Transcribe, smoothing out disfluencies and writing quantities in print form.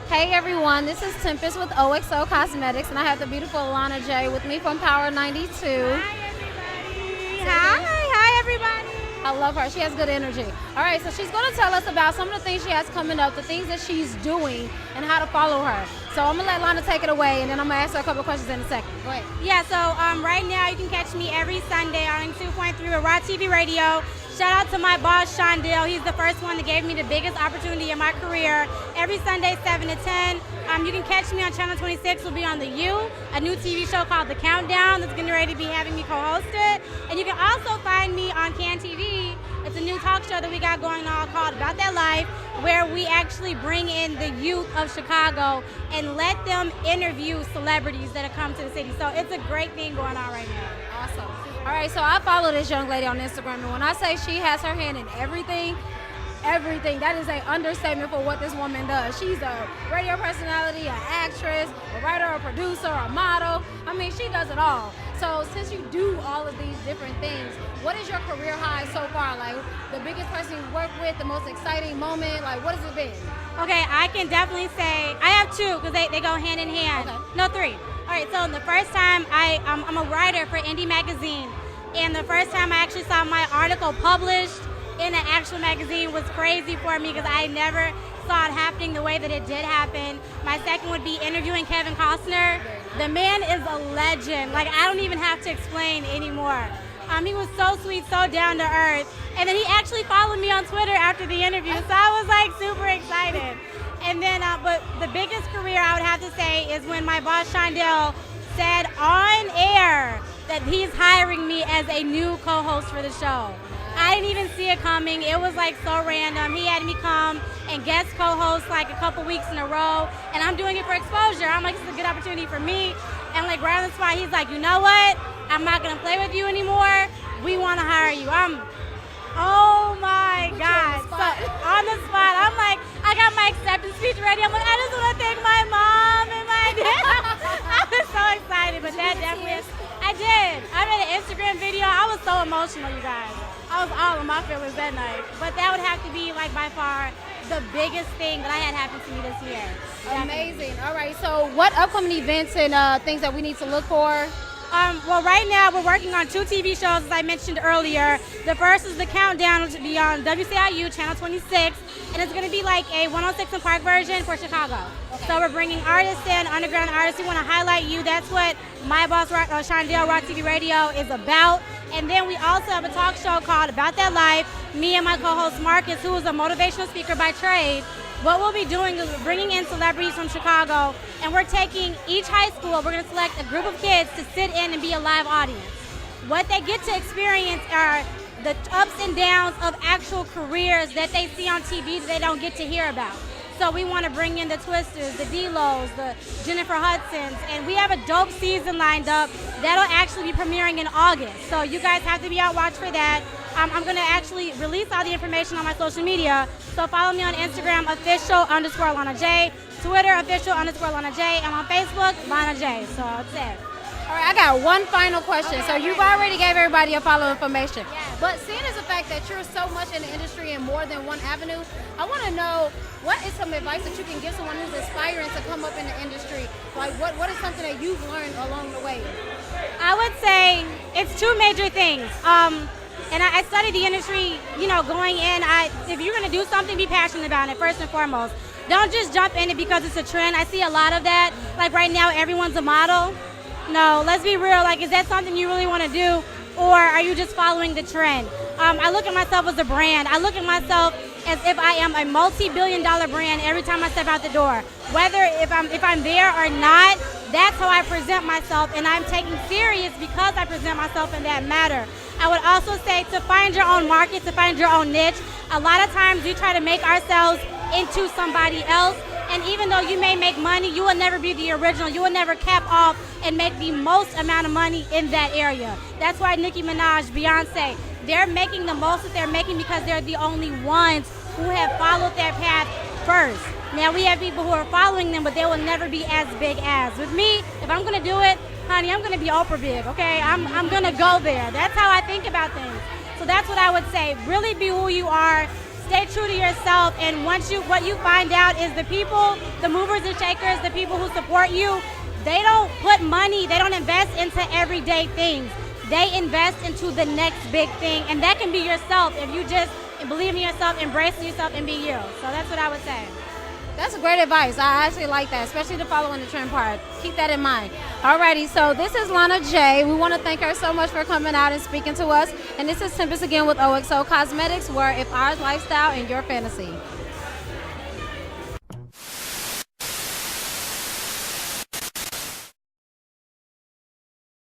Hey everyone, this is Tempest with OXO Cosmetics, and I have the beautiful Lana J with me from Power 92. Hi everybody. Hi everybody. I love her. She has good energy. All right, so she's going to tell us about some of the things she has coming up, the things that she's doing, and how to follow her. So I'm going to let Lana take it away, and then I'm going to ask her a couple of questions in a second. Go ahead. Yeah, so right now you can catch me every Sunday on 2.3 with Raw TV Radio. Shout out to my boss, Shondell. He's the first one that gave me the biggest opportunity in my career. Every Sunday, 7 to 10. You can catch me on Channel 26. We'll be on The U, a new TV show called The Countdown that's getting ready to be having me co-host it. And you can also find me on Can TV. It's a new talk show that we got going on called About That Life, where we actually bring in the youth of Chicago and let them interview celebrities that have come to the city. So it's a great thing going on right now. Awesome. All right, so I follow this young lady on Instagram, and when I say she has her hand in everything, that is an understatement for what this woman does. She's a radio personality, an actress, a writer, a producer, a model. I mean, she does it all. So since you do all of these different things, what is your career high so far? Like, the biggest person you work with, the most exciting moment, like, what has it been? Okay, I can definitely say, I have two, because they go hand in hand. Okay. No, three. All right, so the first time, I'm a writer for Indie Magazine, and the first time I actually saw my article published in an actual magazine was crazy for me because I never saw it happening the way that it did happen. My second would be interviewing Kevin Costner. The man is a legend. Like, I don't even have to explain anymore. He was so sweet, so down to earth. And then he actually followed me on Twitter after the interview, so I was like super excited. And then, but the biggest career I would have to say is when my boss Shondell said on air that he's hiring me as a new co-host for the show. I didn't even see it coming. It was like so random. He had me come and guest co-host like a couple weeks in a row, and I'm doing it for exposure. I'm like, this is a good opportunity for me. And like right on the spot, he's like, you know what? I'm not gonna play with you anymore. We want to hire you. Oh my God. So on the spot, I'm like, I got my acceptance speech ready. I'm like, I just want to thank my mom and my dad. I was so excited, but that definitely is. I did. I made an Instagram video. I was so emotional, you guys. I was all in my feelings that night. But that would have to be like by far the biggest thing that I had happen to me this year. Amazing. All right, so what upcoming events and things that we need to look for? Well, right now we're working on two TV shows, as I mentioned earlier. The first is The Countdown, which will be on WCIU, Channel 26, and it's going to be like a 106 and Park version for Chicago. Okay. So we're bringing artists in, underground artists. We want to highlight you. That's what my boss, Shondell, Rock TV Radio, is about. And then we also have a talk show called About That Life. Me and my co-host Marcus, who is a motivational speaker by trade. What we'll be doing is we're bringing in celebrities from Chicago, and we're taking each high school, we're going to select a group of kids to sit in and be a live audience. What they get to experience are the ups and downs of actual careers that they see on TV that they don't get to hear about. So we want to bring in the Twisters, the D-Los, the Jennifer Hudsons, and we have a dope season lined up that'll actually be premiering in August. So you guys have to be out watch for that. I'm going to actually release all the information on my social media. So follow me on Instagram, official_Lana J, Twitter, official_Lana J, and on Facebook, Lana J. So that's it. All right, I got one final question. Okay, so you've already gave everybody your follow information. Yes. But seeing as the fact that you're so much in the industry in more than one avenue, I want to know what is some advice that you can give someone who's aspiring to come up in the industry? Like what is something that you've learned along the way? I would say it's two major things. And I studied the industry, you know, going in. If you're going to do something, be passionate about it, first and foremost. Don't just jump in it because it's a trend. I see a lot of that. Like right now, everyone's a model. No, let's be real. Like, is that something you really want to do? Or are you just following the trend? I look at myself as a brand. I look at myself as if I am a multi-billion-dollar brand every time I step out the door. Whether if I'm there or not, that's how I present myself, and I'm taken serious because I present myself in that matter. I would also say to find your own market, to find your own niche. A lot of times we try to make ourselves into somebody else, and even though you may make money, you will never be the original. You will never cap off and make the most amount of money in that area. That's why Nicki Minaj, Beyonce, they're making the most that they're making because they're the only ones who have followed their path first. Now we have people who are following them, but they will never be as big as. With me, if I'm gonna do it, honey, I'm gonna be Oprah big, okay? I'm gonna go there. That's how I think about things. So that's what I would say. Really be who you are. stay true to yourself. And what you find out is the people, the movers and shakers, the people who support you, they don't put money, they don't invest into everyday things. They invest into the next big thing, and that can be yourself if you just believe in yourself, embrace yourself, and be you. So that's what I would say. That's great advice. I actually like that, especially the following the trend part. Keep that in mind. Alrighty, so this is Lana J. We want to thank her so much for coming out and speaking to us. And this is Tempest again with OXO Cosmetics, where if our lifestyle and your fantasy.